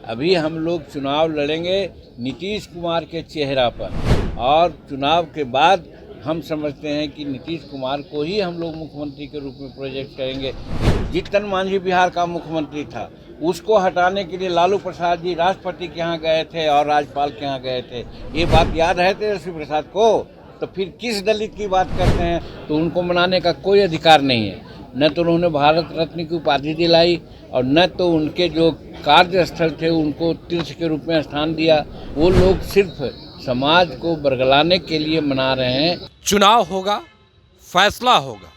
अभी हम लोग चुनाव लड़ेंगे नीतीश कुमार के चेहरा पर, और चुनाव के बाद हम समझते हैं कि नीतीश कुमार को ही हम लोग मुख्यमंत्री के रूप में प्रोजेक्ट करेंगे। जीतन मांझी बिहार का मुख्यमंत्री था, उसको हटाने के लिए लालू प्रसाद जी राष्ट्रपति के यहाँ गए थे और राज्यपाल के यहाँ गए थे। ये बात याद है तेजस्वी प्रसाद को? तो फिर किस दलित की बात करते हैं? तो उनको मनाने का कोई अधिकार नहीं है। न तो उन्होंने भारत रत्न की उपाधि दिलाई और न तो उनके जो कार्यस्थल थे उनको तीर्थ के रूप में स्थान दिया। वो लोग सिर्फ समाज को बरगलाने के लिए मना रहे हैं। चुनाव होगा, फैसला होगा,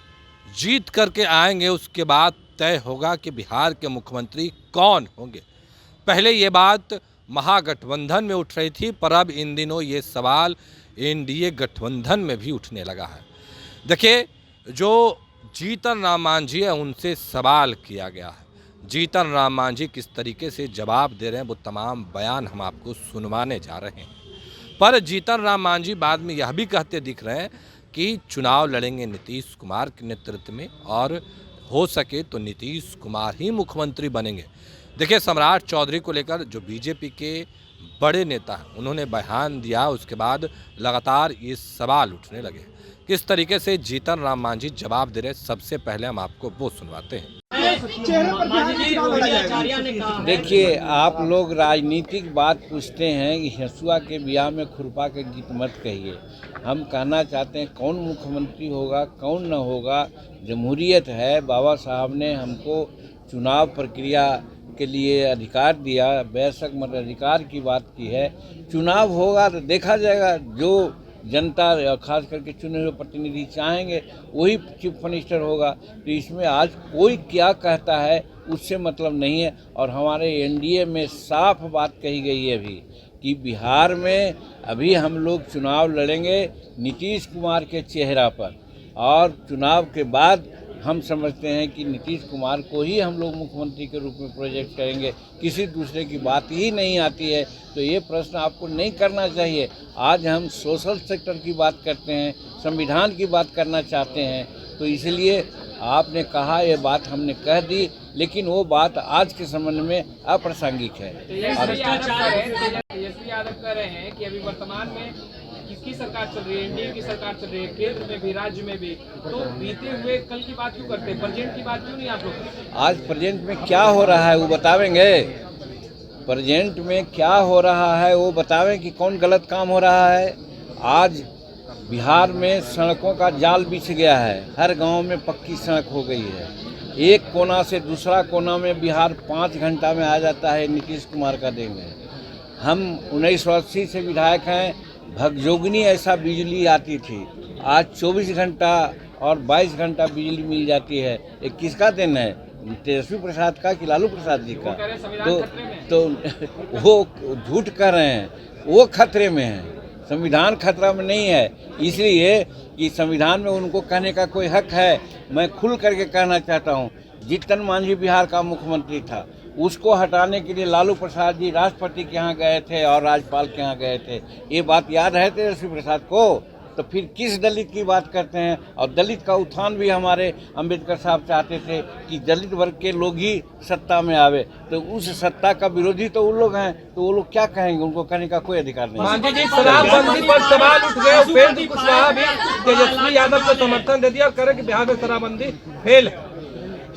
जीत करके आएंगे, उसके बाद तय होगा कि बिहार के मुख्यमंत्री कौन होंगे। पहले ये बात महागठबंधन में उठ रही थी, पर अब इन दिनों ये सवाल एनडीए गठबंधन में भी उठने लगा है। देखिए, जो जीतन राम मांझी है उनसे सवाल किया गया है। जीतन राम मांझी किस तरीके से जवाब दे रहे हैं वो तमाम बयान हम आपको सुनवाने जा रहे हैं। पर जीतन राम मांझी बाद में यह भी कहते दिख रहे हैं कि चुनाव लड़ेंगे नीतीश कुमार के नेतृत्व में और हो सके तो नीतीश कुमार ही मुख्यमंत्री बनेंगे। देखिए, सम्राट चौधरी को लेकर जो बीजेपी के बड़े नेता हैं उन्होंने बयान दिया, उसके बाद लगातार ये सवाल उठने लगे। किस तरीके से जीतन राम मांझी जवाब दे रहे, सबसे पहले हम आपको वो सुनवाते हैं। देखिए, आप लोग राजनीतिक बात पूछते हैं कि हंसुआ के ब्याह में खुरपा के गीत मत कहिए। हम कहना चाहते हैं कौन मुख्यमंत्री होगा, कौन न होगा, जमहूरियत है। बाबा साहब ने हमको चुनाव प्रक्रिया के लिए अधिकार दिया, बेशक मताधिकार की बात की है। चुनाव होगा तो देखा जाएगा, जो जनता खास करके चुने हुए प्रतिनिधि चाहेंगे वही चीफ मिनिस्टर होगा। तो इसमें आज कोई क्या कहता है उससे मतलब नहीं है। और हमारे एनडीए में साफ बात कही गई है अभी कि बिहार में अभी हम लोग चुनाव लड़ेंगे नीतीश कुमार के चेहरा पर, और चुनाव के बाद हम समझते हैं कि नीतीश कुमार को ही हम लोग मुख्यमंत्री के रूप में प्रोजेक्ट करेंगे। किसी दूसरे की बात ही नहीं आती है। तो ये प्रश्न आपको नहीं करना चाहिए। आज हम सोशल सेक्टर की बात करते हैं, संविधान की बात करना चाहते हैं। तो इसलिए आपने कहा, ये बात हमने कह दी, लेकिन वो बात आज के संबंध में अप्रासंगिक है। तेजस्वी यादव कह रहे हैं कि अभी वर्तमान में किसकी सरकार चल रही है, एनडीए की सरकार चल रही है, केंद्र में भी, राज्य में भी। तो बीते हुए कल की बात क्यों करते हैं, प्रेजेंट की बात क्यों नहीं आप लोग? आज प्रेजेंट में क्या हो रहा है वो बतावेंगे? प्रेजेंट में क्या हो रहा है वो बतावें कि कौन गलत काम हो रहा है। आज बिहार में सड़कों का जाल बिछ गया है, हर गांव में पक्की सड़क हो गई है। एक कोना से दूसरा कोना में बिहार 5 घंटा में आ जाता है नीतीश कुमार का देन है। हम 1980 से विधायक हैं, भगजोगनी ऐसा बिजली आती थी, आज 24 घंटा और 22 घंटा बिजली मिल जाती है। ये किसका देन है? तेजस्वी प्रसाद का कि लालू प्रसाद जी का? तो वो झूठ कर रहे हैं, वो खतरे में है, संविधान खतरा में नहीं है। इसलिए कि संविधान में उनको कहने का कोई हक है। मैं खुल करके कहना चाहता हूँ, जीतन मांझी बिहार का मुख्यमंत्री था, उसको हटाने के लिए लालू प्रसाद जी राष्ट्रपति के यहाँ गए थे और राज्यपाल के यहाँ गए थे। ये बात याद है तेजस्वी प्रसाद को? तो फिर किस दलित की बात करते हैं? और दलित का उत्थान भी हमारे अंबेडकर साहब चाहते थे कि दलित वर्ग के लोग ही सत्ता में आवे। तो उस सत्ता का विरोधी तो वो लोग हैं, तो वो लोग क्या कहेंगे? उनको कहने का कोई अधिकार नहीं। मांझी जी, शराबबंदी पर सवाल उठ गए। उपेंद्र कुशवाहा भी तेजस्वी यादव को समर्थन दे दिया और कह रहे कि बिहार में शराबबंदी फेल है।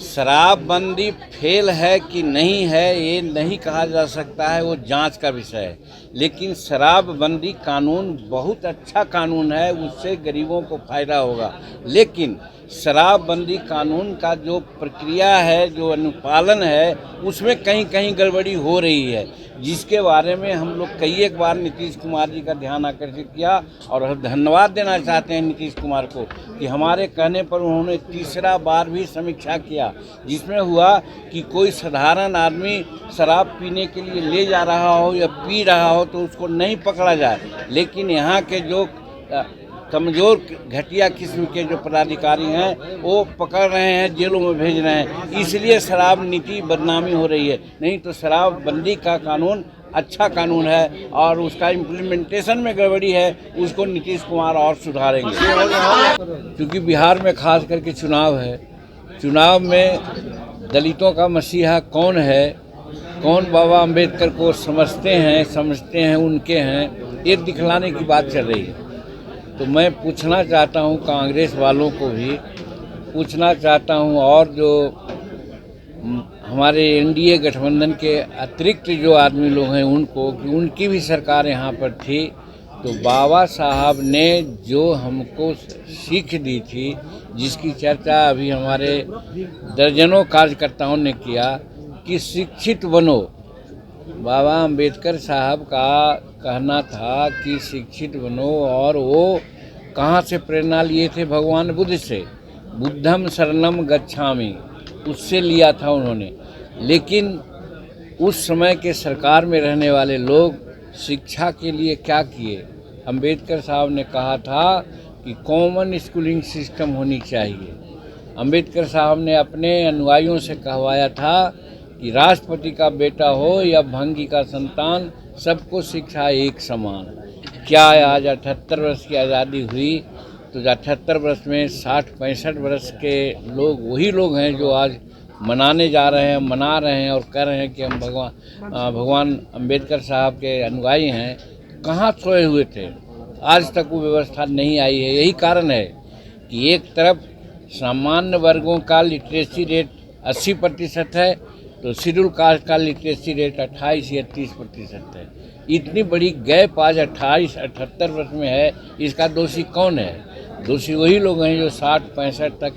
शराबबंदी फेल है कि नहीं है ये नहीं कहा जा सकता है, वो जांच का विषय है। लेकिन शराबबंदी कानून बहुत अच्छा कानून है, उससे गरीबों को फायदा होगा। लेकिन शराबबंदी कानून का जो प्रक्रिया है, जो अनुपालन है, उसमें कहीं कहीं गड़बड़ी हो रही है, जिसके बारे में हम लोग कई एक बार नीतीश कुमार जी का ध्यान आकर्षित किया। और धन्यवाद देना चाहते हैं नीतीश कुमार को कि हमारे कहने पर उन्होंने तीसरा बार भी समीक्षा किया, जिसमें हुआ कि कोई साधारण आदमी शराब पीने के लिए ले जा रहा हो या पी रहा हो तो उसको नहीं पकड़ा जाए। लेकिन यहाँ के जो कमज़ोर घटिया किस्म के जो पदाधिकारी हैं वो पकड़ रहे हैं, जेलों में भेज रहे हैं। इसलिए शराब नीति बदनामी हो रही है। नहीं तो शराबबंदी का कानून अच्छा कानून है और उसका इम्प्लीमेंटेशन में गड़बड़ी है, उसको नीतीश कुमार और सुधारेंगे। क्योंकि बिहार में खास करके चुनाव है, चुनाव में दलितों का मसीहा कौन है कौन बाबा अंबेडकर को समझते हैं उनके हैं, ये दिखलाने की बात चल रही है। तो मैं पूछना चाहता हूँ कांग्रेस वालों को भी पूछना चाहता हूँ, और जो हमारे एनडीए गठबंधन के अतिरिक्त जो आदमी लोग हैं उनको, कि उनकी भी सरकार यहाँ पर थी, तो बाबा साहब ने जो हमको सीख दी थी, जिसकी चर्चा अभी हमारे दर्जनों कार्यकर्ताओं ने किया कि शिक्षित बनो। बाबा अंबेडकर साहब का कहना था कि शिक्षित बनो, और वो कहाँ से प्रेरणा लिए थे? भगवान बुद्ध से, बुद्धम शरणम गच्छामि, उससे लिया था उन्होंने। लेकिन उस समय के सरकार में रहने वाले लोग शिक्षा के लिए क्या किए? अंबेडकर साहब ने कहा था कि कॉमन स्कूलिंग सिस्टम होनी चाहिए। अंबेडकर साहब ने अपने अनुयायियों से कहवाया था कि राष्ट्रपति का बेटा हो या भंगी का संतान, सबको शिक्षा एक समान। क्या आज 78 वर्ष की आज़ादी हुई, तो 78 वर्ष में 60-65 वर्ष के लोग वही लोग हैं जो आज मनाने जा रहे हैं, मना रहे हैं और कह रहे हैं कि हम भगवान अंबेडकर साहब के अनुयायी हैं। कहाँ सोए हुए थे? आज तक वो व्यवस्था नहीं आई है। यही कारण है कि एक तरफ सामान्य वर्गों का लिटरेसी रेट 80% है, तो शेड्यूल कास्ट का लिटरेसी रेट 28 या 30% है। इतनी बड़ी गैप आज 78 वर्ष में है। इसका दोषी कौन है? दोषी वही लोग हैं जो 60-65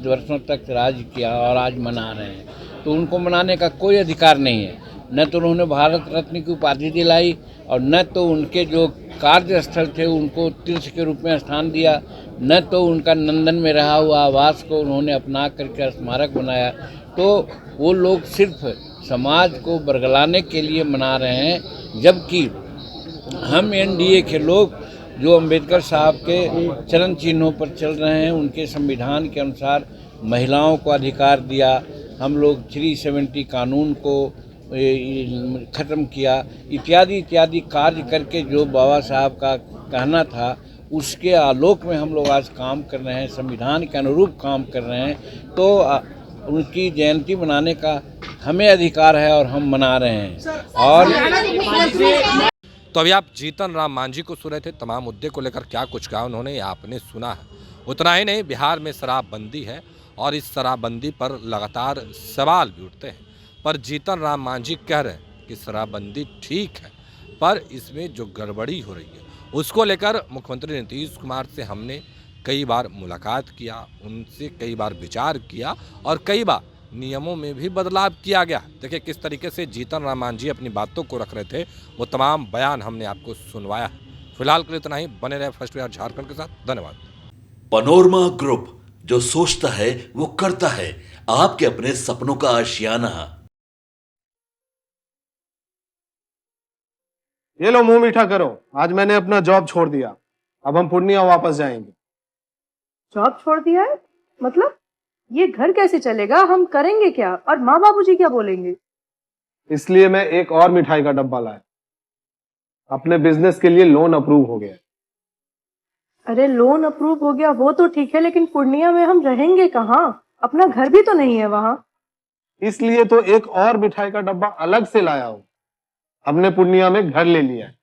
वर्षों तक राज किया और आज मना रहे हैं। तो उनको मनाने का कोई अधिकार नहीं है। न तो उन्होंने भारत रत्न की उपाधि दिलाई, और न तो उनके जो कार्यस्थल थे उनको तीर्थ के रूप में स्थान दिया, न तो उनका लंदन में रहा हुआ आवास को उन्होंने अपना करके स्मारक बनाया। तो वो लोग सिर्फ समाज को बरगलाने के लिए मना रहे हैं, जबकि हम एनडीए के लोग जो अंबेडकर साहब के चरण चिन्हों पर चल रहे हैं, उनके संविधान के अनुसार महिलाओं को अधिकार दिया, हम लोग 370 कानून को ख़त्म किया, इत्यादि इत्यादि कार्य करके जो बाबा साहब का कहना था, उसके आलोक में हम लोग आज काम कर रहे हैं, संविधान के अनुरूप काम कर रहे हैं। तो उनकी जयंती मनाने का हमें अधिकार है और हम मना रहे हैं। और तो अभी आप जीतन राम मांझी को सुन रहे थे। तमाम मुद्दे को लेकर क्या कुछ कहा उन्होंने, आपने सुना है। उतना ही नहीं, बिहार में शराबबंदी है और इस शराबबंदी पर लगातार सवाल भी उठते हैं। पर जीतन राम मांझी कह रहे हैं कि शराबबंदी ठीक है, पर इसमें जो गड़बड़ी हो रही है उसको लेकर मुख्यमंत्री नीतीश कुमार से हमने कई बार मुलाकात किया, उनसे कई बार विचार किया और कई बार नियमों में भी बदलाव किया गया। देखिए किस तरीके से जीतन राम मांझी अपनी बातों को रख रहे थे, वो तमाम बयान हमने आपको सुनवाया है। फिलहाल के लिए इतना ही। बने रहे फर्स्ट बिहार झारखंड के साथ। धन्यवाद। पनोरमा ग्रुप, जो सोचता है वो करता है। आपके अपने सपनों का आशियाना। ये लो, मुंह मीठा करो। आज मैंने अपना जॉब छोड़ दिया, अब हम पूर्णिया वापस जाएंगे। जॉब छोड़ दिया है? मतलब ये घर कैसे चलेगा? हम करेंगे क्या? और माँ बाबूजी क्या बोलेंगे? इसलिए मैं एक और मिठाई का डब्बा लाया। अपने बिजनेस के लिए लोन अप्रूव हो गया। अरे लोन अप्रूव हो गया वो तो ठीक है, लेकिन पूर्णिया में हम रहेंगे कहाँ? अपना घर भी तो नहीं है वहाँ। इसलिए तो एक और मिठाई का डब्बा अलग से लाया हूँ। हमने पूर्णिया में घर ले लिया है,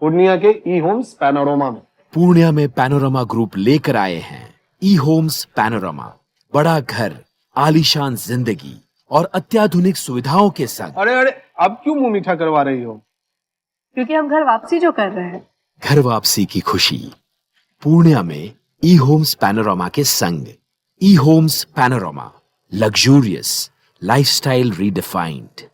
पूर्णिया के ई होम्स पैनोरमा में। पूर्णिया में पैनोरमा ग्रुप लेकर आए हैं ई होम्स पैनोरमा। बड़ा घर, आलीशान जिंदगी और अत्याधुनिक सुविधाओं के संग। अरे अरे, अब क्यों मुंह मीठा करवा रही हो? क्योंकि हम घर वापसी जो कर रहे हैं। घर वापसी की खुशी पूर्णिया में ई होम्स पैनोरमा के संग। ई Homes Panorama, luxurious lifestyle redefined.